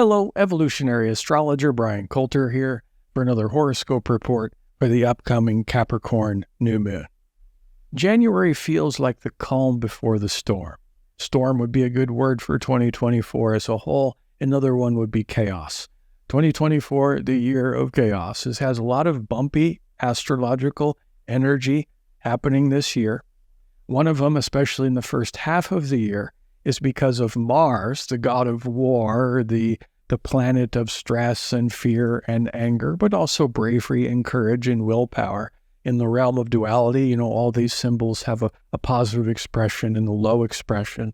Hello, Evolutionary Astrologer Bryan Colter here for another horoscope report for the upcoming Capricorn new moon. January feels like the calm before the storm. Storm would be a good word for 2024 as a whole. Another one would be chaos. 2024, the year of chaos, has a lot of bumpy astrological energy happening this year. One of them, especially in the first half of the year, is because of Mars, the god of war, the planet of stress and fear and anger, but also bravery and courage and willpower. In the realm of duality, all these symbols have a positive expression and a low expression.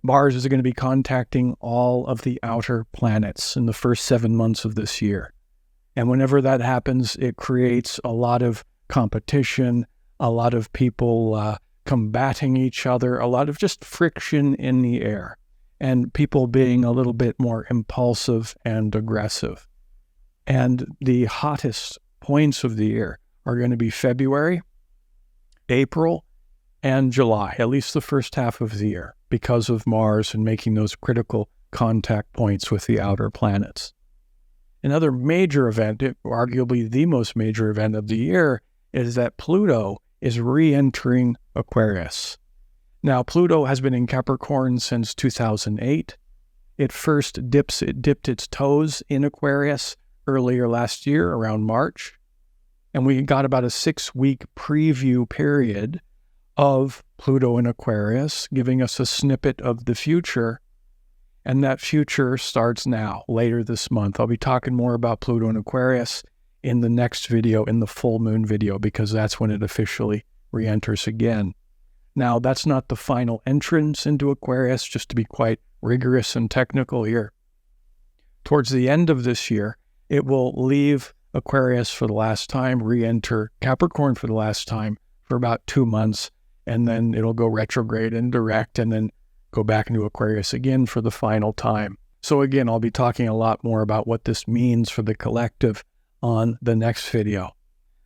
Mars is going to be contacting all of the outer planets in the first 7 months of this year. And whenever that happens, it creates a lot of competition, a lot of people combating each other, a lot of just friction in the air, and people being a little bit more impulsive and aggressive. And the hottest points of the year are going to be February, April, and July, at least the first half of the year, because of Mars and making those critical contact points with the outer planets. Another major event, arguably the most major event of the year, is that Pluto is re-entering Aquarius. Now, Pluto has been in Capricorn since 2008. It first dipped its toes in Aquarius earlier last year, around March. And we got about a 6-week preview period of Pluto in Aquarius, giving us a snippet of the future. And that future starts now, later this month. I'll be talking more about Pluto in Aquarius in the next video, in the full moon video, because that's when it officially re-enters again. Now, that's not the final entrance into Aquarius, just to be quite rigorous and technical here. Towards the end of this year, it will leave Aquarius for the last time, re-enter Capricorn for the last time for about 2 months, and then it'll go retrograde and direct, and then go back into Aquarius again for the final time. So again, I'll be talking a lot more about what this means for the collective on the next video.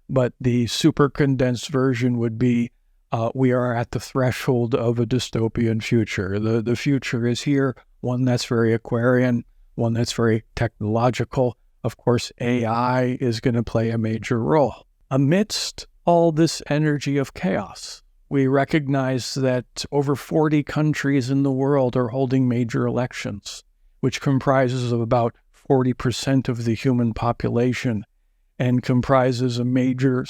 But the super condensed version would be, we are at the threshold of a dystopian future. The future is here, one that's very Aquarian, one that's very technological. Of course, AI is going to play a major role. Amidst all this energy of chaos, we recognize that over 40 countries in the world are holding major elections, which comprises of about 40% of the human population and comprises a major,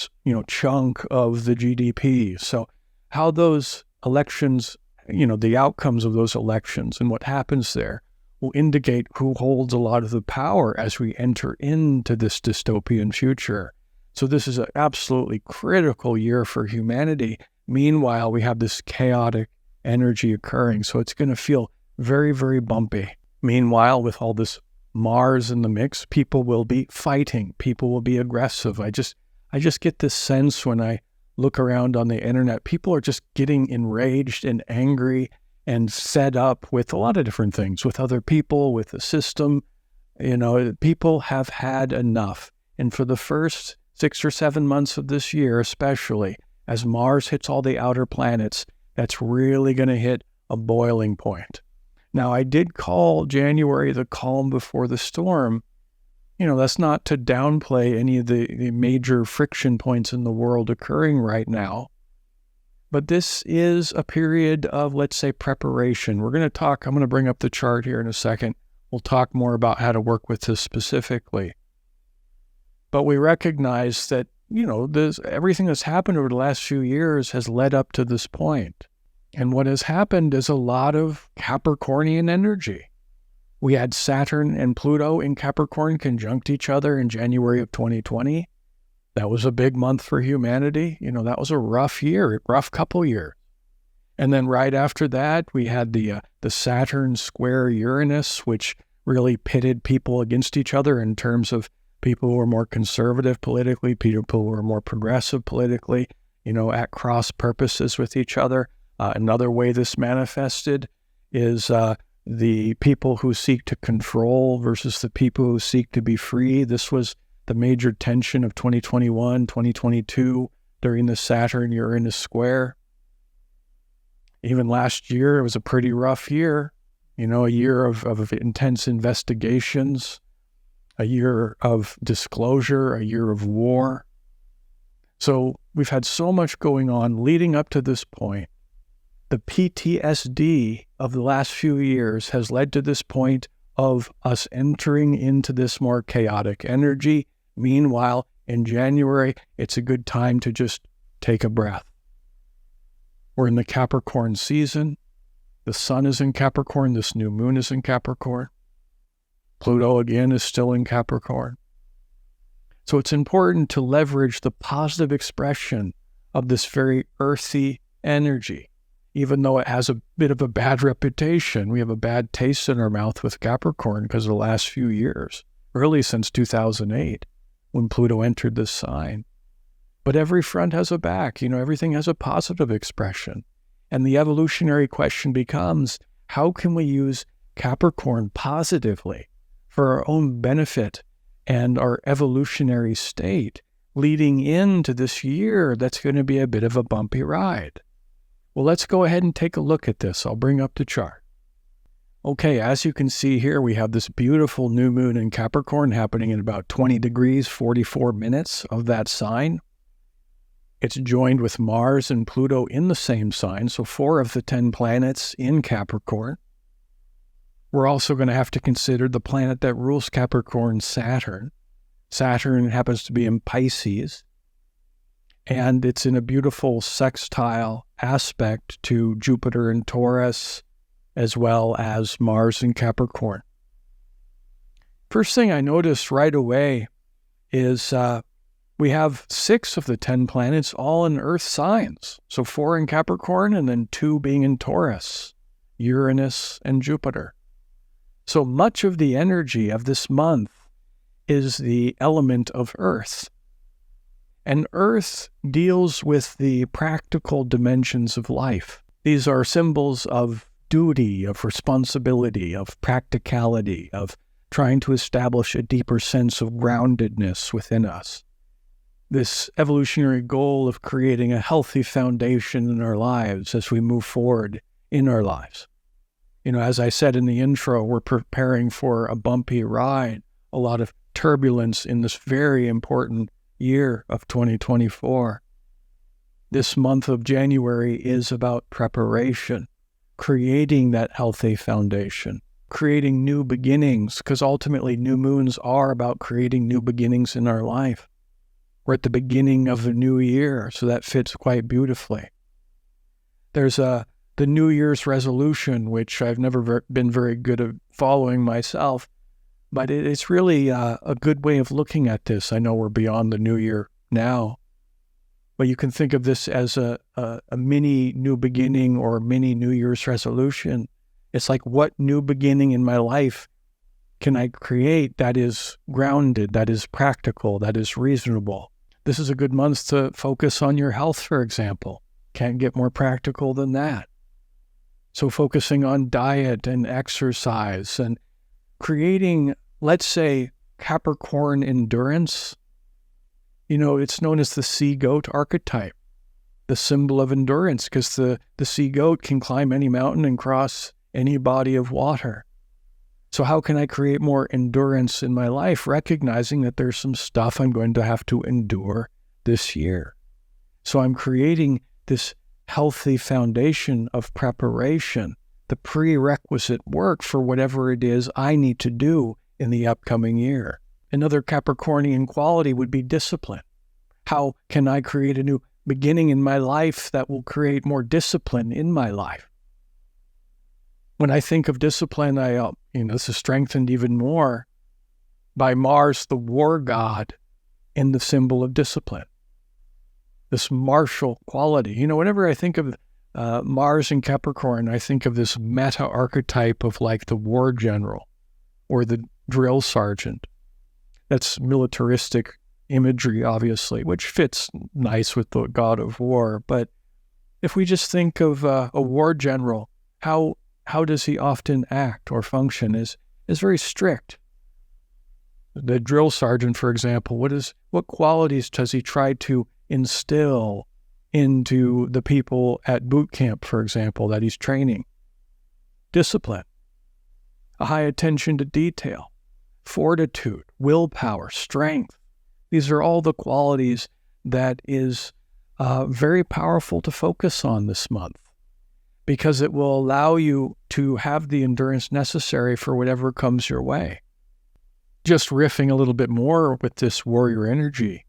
chunk of the GDP. So how those elections, the outcomes of those elections and what happens there will indicate who holds a lot of the power as we enter into this dystopian future. So this is an absolutely critical year for humanity. Meanwhile, we have this chaotic energy occurring. So it's going to feel very, very bumpy. Meanwhile, with all this Mars in the mix, people will be fighting. People will be aggressive. I just get this sense when I look around on the internet, people are just getting enraged and angry and fed up with a lot of different things, with other people, with the system. People have had enough. And for the first 6 or 7 months of this year, especially, as Mars hits all the outer planets, that's really going to hit a boiling point. Now, I did call January the calm before the storm. That's not to downplay any of the major friction points in the world occurring right now. But this is a period of, let's say, preparation. I'm going to bring up the chart here in a second. We'll talk more about how to work with this specifically. But we recognize that, everything that's happened over the last few years has led up to this point. And what has happened is a lot of Capricornian energy. We had Saturn and Pluto in Capricorn conjunct each other in January of 2020. That was a big month for humanity. That was a rough couple years. And then right after that, we had the Saturn square Uranus, which really pitted people against each other in terms of people who were more conservative politically, people who were more progressive politically, at cross purposes with each other. Another way this manifested is the people who seek to control versus the people who seek to be free. This was the major tension of 2021, 2022 during the Saturn-Uranus square. Even last year, it was a pretty rough year. a year of intense investigations, a year of disclosure, a year of war. So we've had so much going on leading up to this point. The PTSD of the last few years has led to this point of us entering into this more chaotic energy. Meanwhile, in January, it's a good time to just take a breath. We're in the Capricorn season. The sun is in Capricorn. This new moon is in Capricorn. Pluto, again, is still in Capricorn. So it's important to leverage the positive expression of this very earthy energy. Even though it has a bit of a bad reputation, we have a bad taste in our mouth with Capricorn because of the last few years, really since 2008, when Pluto entered this sign. But every front has a back, everything has a positive expression. And the evolutionary question becomes, how can we use Capricorn positively for our own benefit and our evolutionary state leading into this year that's going to be a bit of a bumpy ride? Well, let's go ahead and take a look at this. I'll bring up the chart. Okay, as you can see here, we have this beautiful new moon in Capricorn happening in about 20 degrees, 44 minutes of that sign. It's joined with Mars and Pluto in the same sign, so 4 of the 10 planets in Capricorn. We're also going to have to consider the planet that rules Capricorn, Saturn. Saturn happens to be in Pisces, and it's in a beautiful sextile aspect to Jupiter and Taurus, as well as Mars and Capricorn. First thing I noticed right away is we have 6 of the 10 planets all in Earth signs. So 4 in Capricorn and then 2 being in Taurus, Uranus and Jupiter. So much of the energy of this month is the element of Earth. And Earth deals with the practical dimensions of life. These are symbols of duty, of responsibility, of practicality, of trying to establish a deeper sense of groundedness within us. This evolutionary goal of creating a healthy foundation in our lives as we move forward in our lives. As I said in the intro, we're preparing for a bumpy ride, a lot of turbulence in this very important year of 2024. This month of January is about preparation, creating that healthy foundation, creating new beginnings, because ultimately new moons are about creating new beginnings in our life. We're at the beginning of a new year, so that fits quite beautifully. There's the New Year's resolution, which I've never been very good at following myself, but it's really a good way of looking at this. I know we're beyond the new year now, but you can think of this as a mini new beginning or mini New Year's resolution. It's like, what new beginning in my life can I create that is grounded, that is practical, that is reasonable? This is a good month to focus on your health, for example. Can't get more practical than that. So focusing on diet and exercise and creating, let's say, Capricorn endurance. It's known as the sea goat archetype, the symbol of endurance, because the sea goat can climb any mountain and cross any body of water. So how can I create more endurance in my life, recognizing that there's some stuff I'm going to have to endure this year? So I'm creating this healthy foundation of preparation, the prerequisite work for whatever it is I need to do in the upcoming year. Another Capricornian quality would be discipline. How can I create a new beginning in my life that will create more discipline in my life? When I think of discipline, this is strengthened even more by Mars, the war god, in the symbol of discipline. This martial quality. Whenever I think of Mars in Capricorn, I think of this meta archetype of like the war general or the drill sergeant. That's militaristic imagery, obviously, which fits nice with the god of war. But if we just think of a war general, how does he often act or function is very strict. The drill sergeant, for example, what qualities does he try to instill into the people at boot camp, for example, that he's training? Discipline. a high attention to detail, fortitude, willpower, strength. These are all the qualities that is very powerful to focus on this month, because it will allow you to have the endurance necessary for whatever comes your way. Just riffing a little bit more with this warrior energy,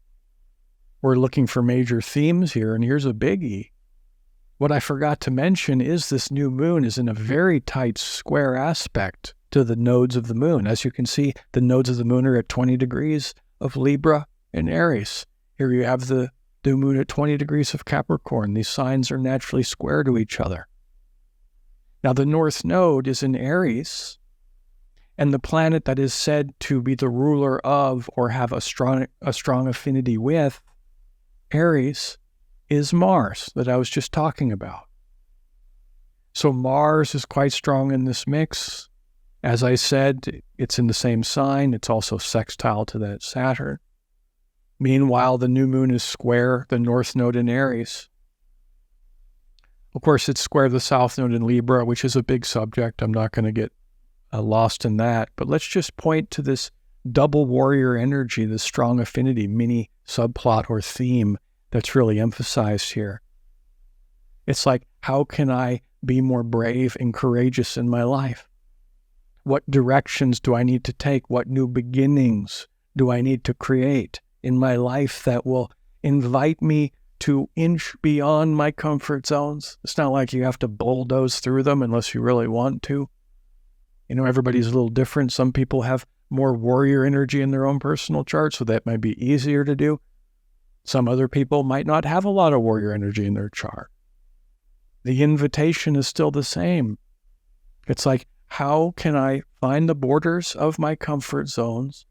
we're looking for major themes here, and here's a biggie. What I forgot to mention is this new moon is in a very tight square aspect to the nodes of the moon. As you can see, the nodes of the moon are at 20 degrees of Libra and Aries. Here you have the new moon at 20 degrees of Capricorn. These signs are naturally square to each other. Now, the North Node is in Aries, and the planet that is said to be the ruler of or have a strong affinity with Aries is Mars, that I was just talking about. So Mars is quite strong in this mix. As I said, it's in the same sign. It's also sextile to that Saturn. Meanwhile, the new moon is square the North Node in Aries. Of course, it's square the South Node in Libra, which is a big subject. I'm not going to get lost in that. But let's just point to this double warrior energy, this strong affinity mini subplot or theme that's really emphasized here. It's like, how can I be more brave and courageous in my life? What directions do I need to take? What new beginnings do I need to create in my life that will invite me to inch beyond my comfort zones? It's not like you have to bulldoze through them unless you really want to. You know, everybody's a little different. Some people have more warrior energy in their own personal chart, so that might be easier to do. Some other people might not have a lot of warrior energy in their chart. The invitation is still the same. It's like, how can I find the borders of my comfort zones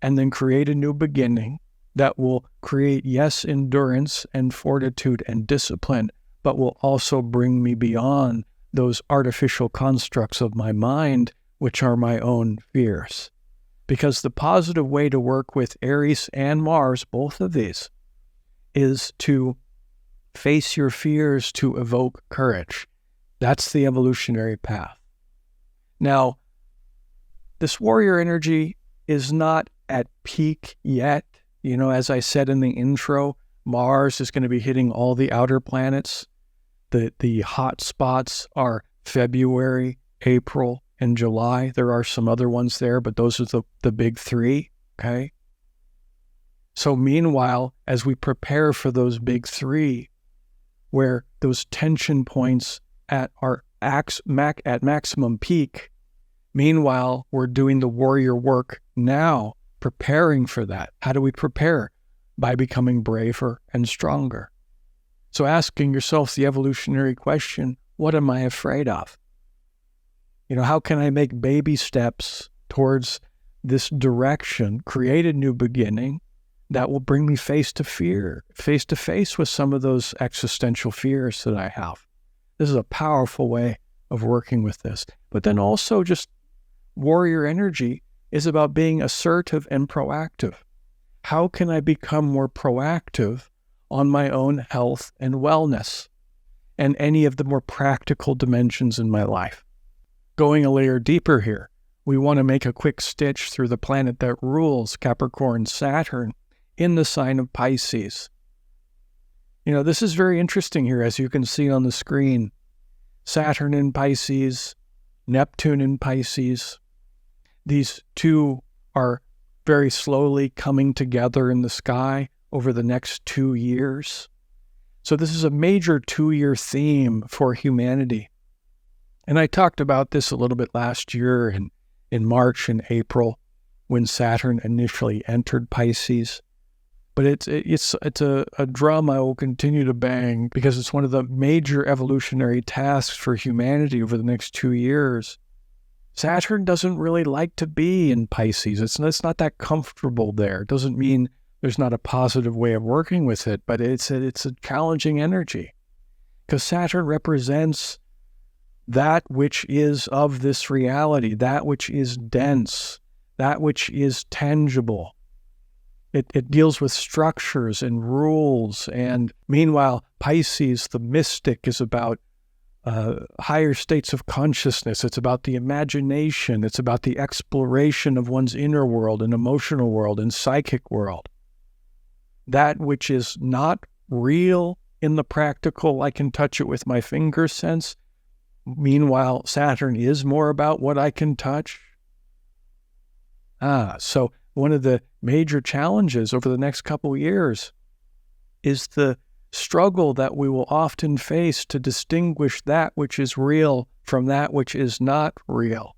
and then create a new beginning that will create, yes, endurance and fortitude and discipline, but will also bring me beyond those artificial constructs of my mind, which are my own fears. Because the positive way to work with Aries and Mars, both of these, is to face your fears to evoke courage. That's the evolutionary path. Now, this warrior energy is not at peak yet. You know, as I said in the intro, Mars is going to be hitting all the outer planets. The hot spots are February, April, and July. There are some other ones there, but those are the big three, okay? So meanwhile, as we prepare for those big three, where those tension points at maximum peak, meanwhile, we're doing the warrior work now, preparing for that. How do we prepare? By becoming braver and stronger. So asking yourself the evolutionary question, what am I afraid of? You know, how can I make baby steps towards this direction, create a new beginning that will bring me face to face with some of those existential fears that I have? This is a powerful way of working with this. But then also just warrior energy is about being assertive and proactive. How can I become more proactive on my own health and wellness and any of the more practical dimensions in my life? Going a layer deeper here, we want to make a quick stitch through the planet that rules Capricorn, Saturn, in the sign of Pisces. You know, this is very interesting here, as you can see on the screen. Saturn in Pisces, Neptune in Pisces. These two are very slowly coming together in the sky over the next 2 years. So this is a major 2-year theme for humanity. And I talked about this a little bit last year in March and April when Saturn initially entered Pisces. But it's a drum I will continue to bang because it's one of the major evolutionary tasks for humanity over the next 2 years. Saturn doesn't really like to be in Pisces. It's not that comfortable there. It doesn't mean there's not a positive way of working with it, but it's a challenging energy because Saturn represents that which is of this reality, that which is dense, that which is tangible. It deals with structures and rules. And meanwhile, Pisces, the mystic, is about higher states of consciousness. It's about the imagination. It's about the exploration of one's inner world and emotional world and psychic world. That which is not real in the practical, I can touch it with my finger sense. Meanwhile, Saturn is more about what I can touch. So one of the major challenges over the next couple of years is the struggle that we will often face to distinguish that which is real from that which is not real.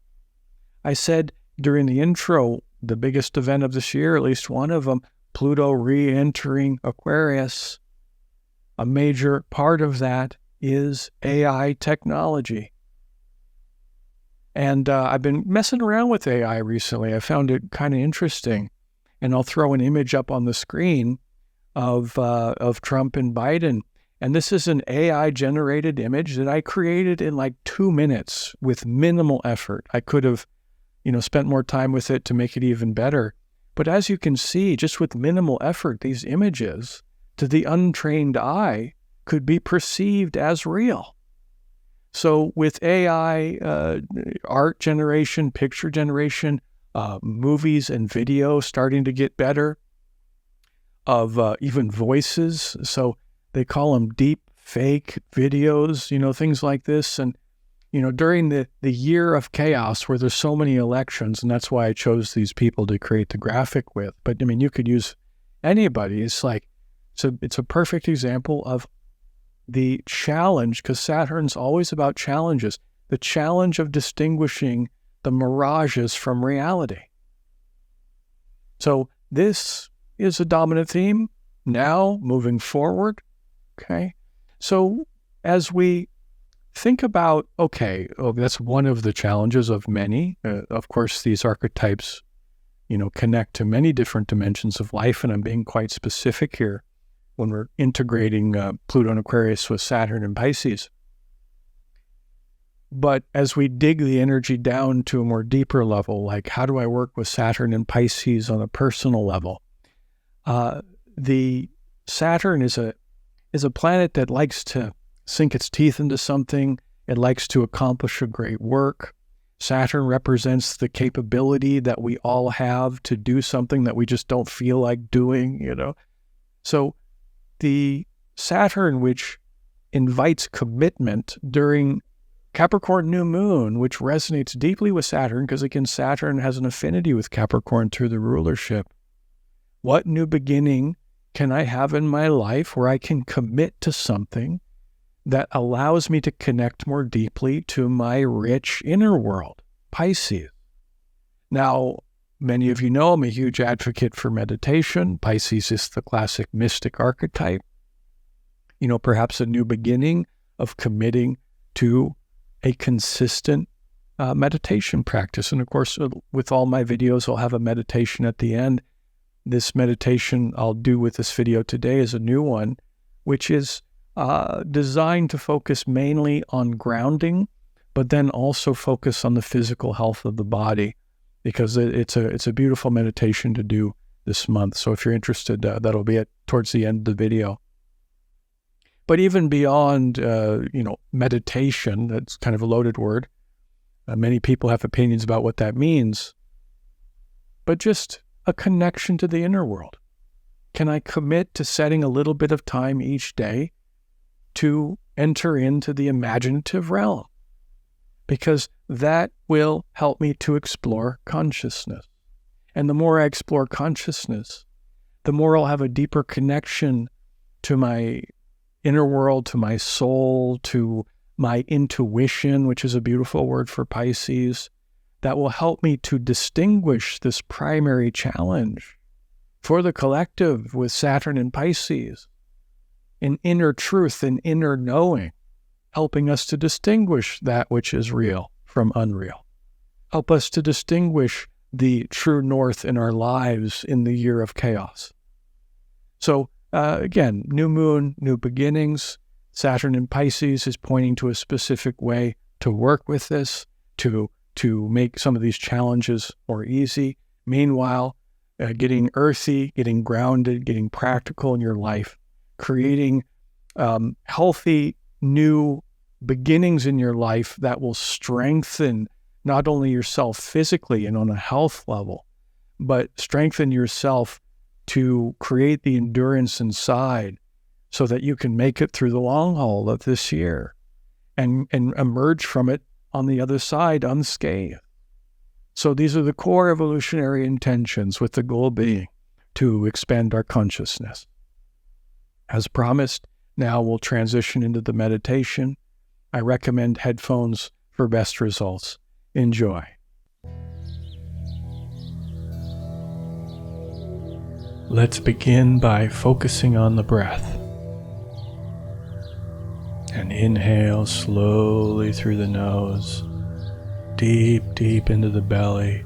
I said during the intro, the biggest event of this year, at least one of them, Pluto re-entering Aquarius. A major part of that is AI technology. And I've been messing around with AI recently. I found it kind of interesting. And I'll throw an image up on the screen of Trump and Biden. And this is an AI-generated image that I created in like 2 minutes with minimal effort. I could have, spent more time with it to make it even better. But as you can see, just with minimal effort, these images, to the untrained eye, could be perceived as real. So with AI, art generation, picture generation, movies and video starting to get better, of even voices. So they call them deep fake videos, things like this. And, during the year of chaos where there's so many elections, and that's why I chose these people to create the graphic with. But, you could use anybody. It's like, it's a perfect example of the challenge, because Saturn's always about challenges, the challenge of distinguishing the mirages from reality. So this is a dominant theme now moving forward. Okay. So as we think about, that's one of the challenges of many. Of course, these archetypes, connect to many different dimensions of life. And I'm being quite specific here when we're integrating Pluto and Aquarius with Saturn and Pisces. But as we dig the energy down to a more deeper level, like how do I work with Saturn and Pisces on a personal level? The Saturn is a planet that likes to sink its teeth into something. It likes to accomplish a great work. Saturn represents the capability that we all have to do something that we just don't feel like doing, So the Saturn, which invites commitment during Capricorn new moon, which resonates deeply with Saturn, because again, Saturn has an affinity with Capricorn through the rulership. What new beginning can I have in my life where I can commit to something that allows me to connect more deeply to my rich inner world, Pisces? Now, many of you know I'm a huge advocate for meditation. Pisces is the classic mystic archetype. Perhaps a new beginning of committing to a consistent meditation practice. And of course, with all my videos, I'll have a meditation at the end. This meditation I'll do with this video today is a new one, which is designed to focus mainly on grounding, but then also focus on the physical health of the body, because it's a beautiful meditation to do this month. So if you're interested, that'll be towards the end of the video. But even beyond, meditation, that's kind of a loaded word. Many people have opinions about what that means. But just a connection to the inner world. Can I commit to setting a little bit of time each day to enter into the imaginative realm? Because that will help me to explore consciousness. And the more I explore consciousness, the more I'll have a deeper connection to my inner world, to my soul, to my intuition, which is a beautiful word for Pisces, that will help me to distinguish this primary challenge for the collective with Saturn and Pisces, an inner truth and inner knowing, helping us to distinguish that which is real from unreal, help us to distinguish the true north in our lives in the year of chaos. So again, new moon, new beginnings. Saturn in Pisces is pointing to a specific way to work with this, to make some of these challenges more easy. Meanwhile, getting earthy, getting grounded, getting practical in your life, creating healthy new beginnings in your life that will strengthen not only yourself physically and on a health level, but strengthen yourself to create the endurance inside so that you can make it through the long haul of this year and emerge from it on the other side unscathed. So these are the core evolutionary intentions, with the goal being to expand our consciousness. As promised, now we'll transition into the meditation. I recommend headphones for best results. Enjoy. Let's begin by focusing on the breath. And inhale slowly through the nose, deep, deep into the belly.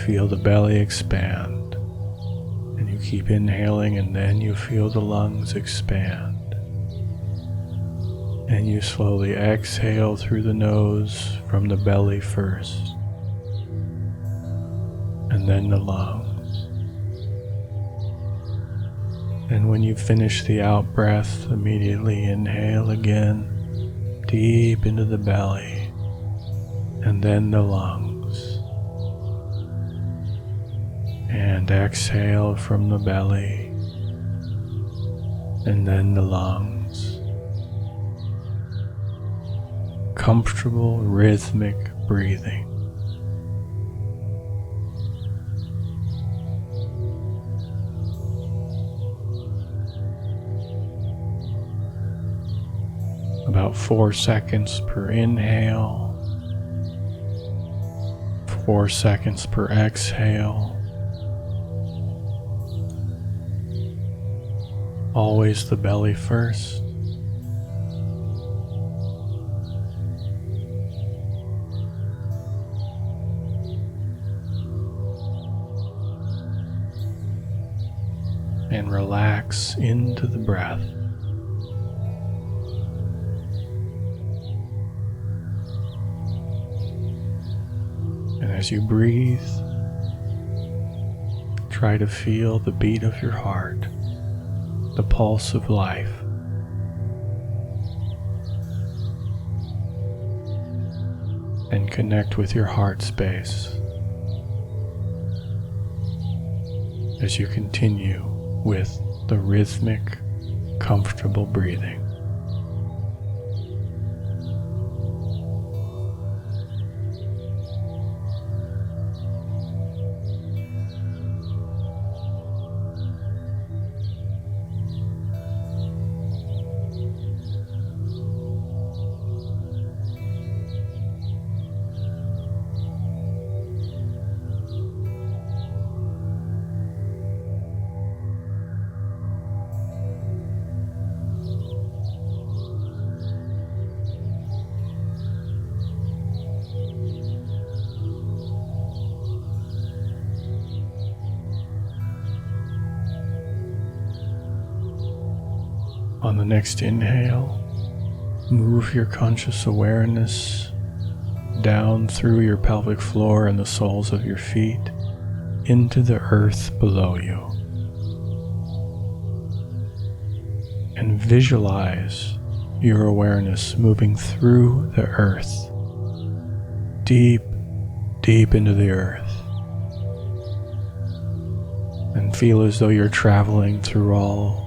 Feel the belly expand. And you keep inhaling, and then you feel the lungs expand. And you slowly exhale through the nose from the belly first, and then the lungs. And when you finish the out breath, immediately inhale again, deep into the belly, and then the lungs. And exhale from the belly, and then the lungs. Comfortable, rhythmic breathing. About 4 seconds per inhale, 4 seconds per exhale. Always the belly first. And relax into the breath. And as you breathe, try to feel the beat of your heart, the pulse of life. And connect with your heart space as you continue with the rhythmic, comfortable breathing. On the next inhale, move your conscious awareness down through your pelvic floor and the soles of your feet into the earth below you. And visualize your awareness moving through the earth, deep, deep into the earth. And feel as though you're traveling through all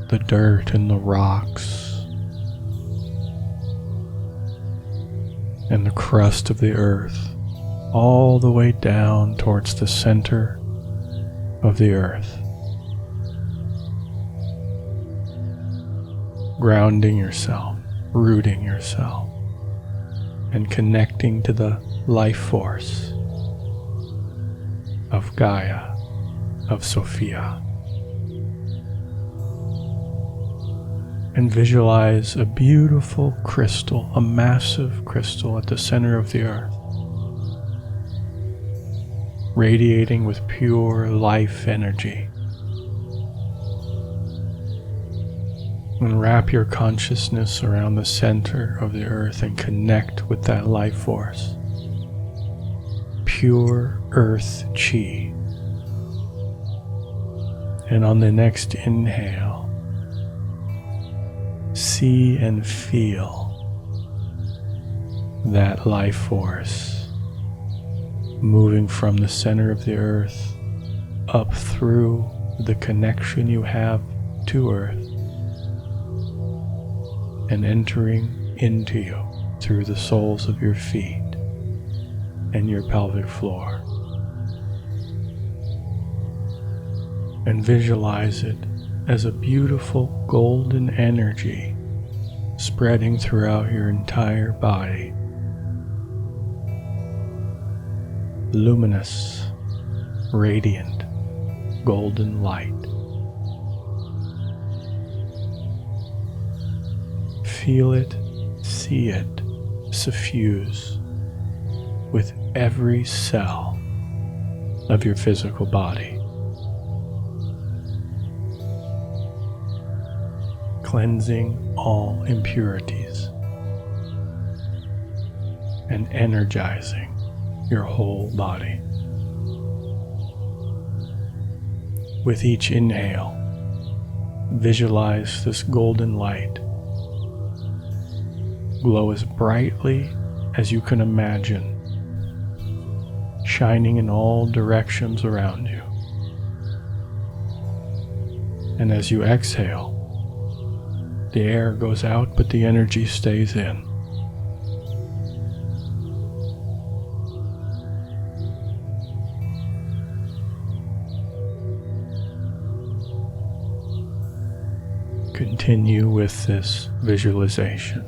the dirt and the rocks and the crust of the earth, all the way down towards the center of the earth. Grounding yourself, rooting yourself, and connecting to the life force of Gaia, of Sophia. And visualize a beautiful crystal, a massive crystal at the center of the earth, radiating with pure life energy. And wrap your consciousness around the center of the earth and connect with that life force. Pure earth chi. And on the next inhale, see and feel that life force moving from the center of the earth up through the connection you have to earth and entering into you through the soles of your feet and your pelvic floor. And visualize it as a beautiful golden energy spreading throughout your entire body. Luminous, radiant, golden light. Feel it, see it, suffuse with every cell of your physical body. Cleansing all impurities and energizing your whole body. With each inhale, visualize this golden light glow as brightly as you can imagine, shining in all directions around you. And as you exhale, the air goes out, but the energy stays in. Continue with this visualization.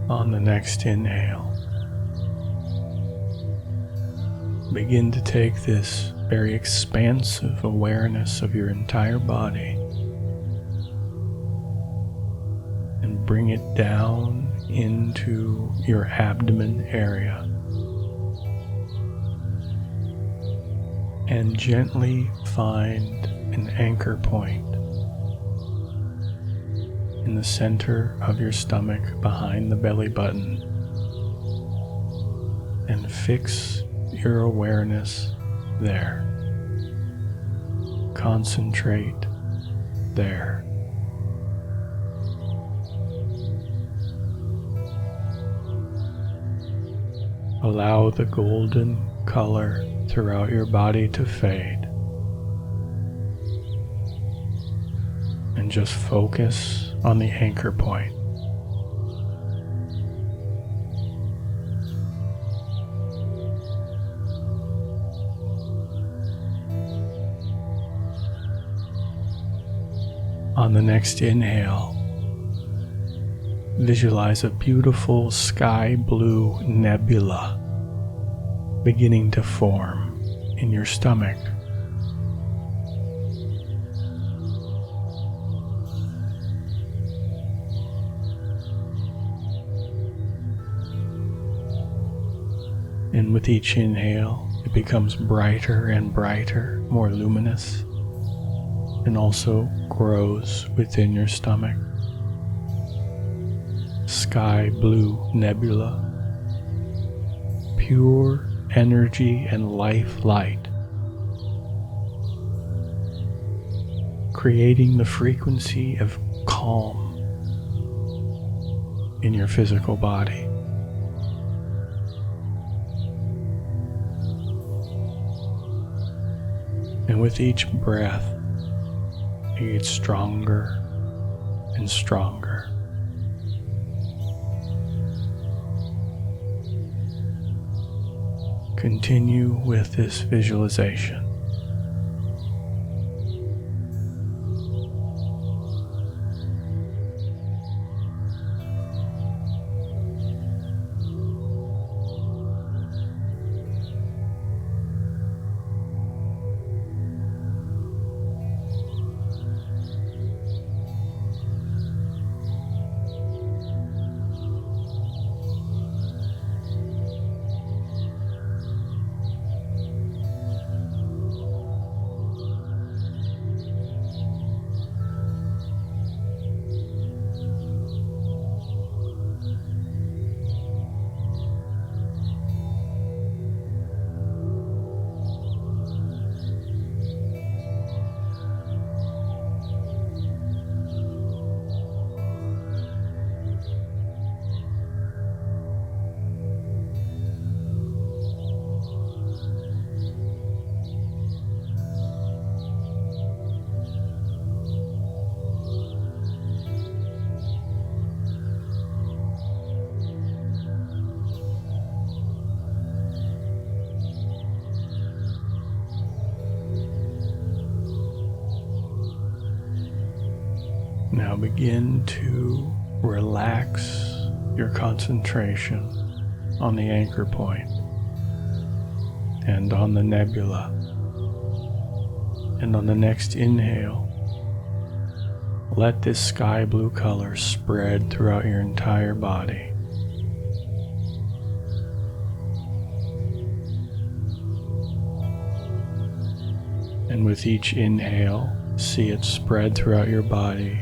On the next inhale, begin to take this very expansive awareness of your entire body and bring it down into your abdomen area and gently find an anchor point in the center of your stomach behind the belly button, and fix your awareness there. Concentrate there. Allow the golden color throughout your body to fade, and just focus on the anchor point. On the next inhale, visualize a beautiful sky blue nebula beginning to form in your stomach. And with each inhale, it becomes brighter and brighter, more luminous, and also grows within your stomach. Sky blue nebula, pure energy and life light, creating the frequency of calm, in your physical body. And with each breath, you get stronger and stronger. Continue with this visualization. Now begin to relax your concentration on the anchor point and on the nebula. And on the next inhale, let this sky blue color spread throughout your entire body. And with each inhale, see it spread throughout your body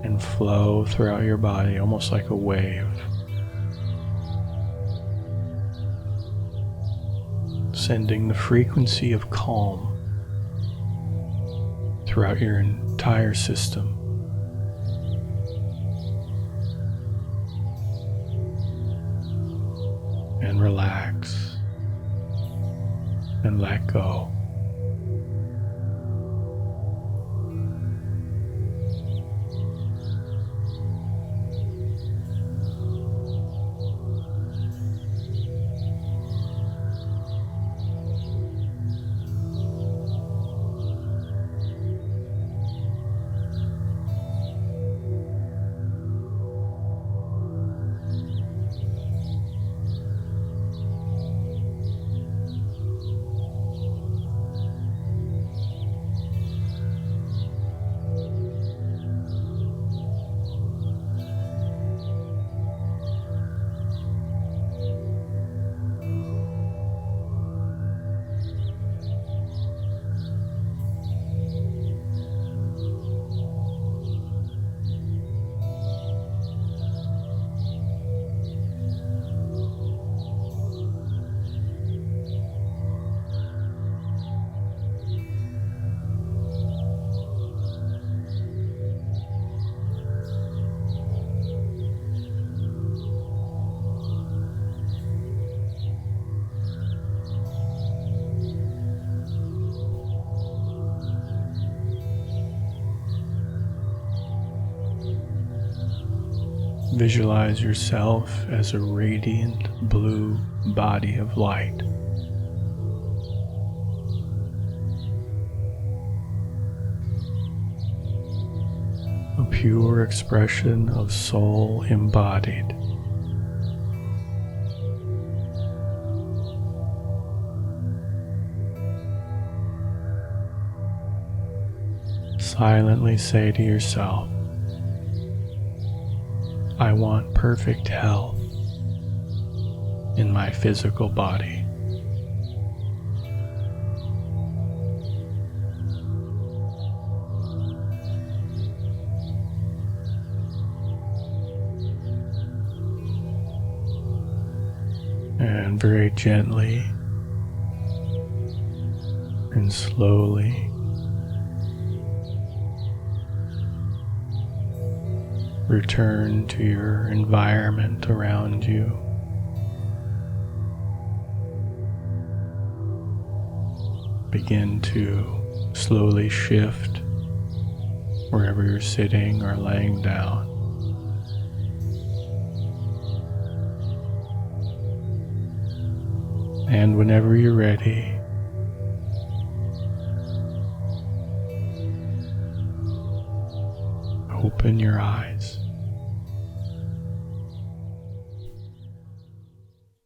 and flow throughout your body almost like a wave. Sending the frequency of calm throughout your entire system. And relax and let go. Visualize yourself as a radiant blue body of light. A pure expression of soul embodied. Silently say to yourself, I want perfect health in my physical body. And very gently and slowly Return to your environment around you. Begin to slowly shift wherever you're sitting or laying down. And whenever you're ready, open your eyes.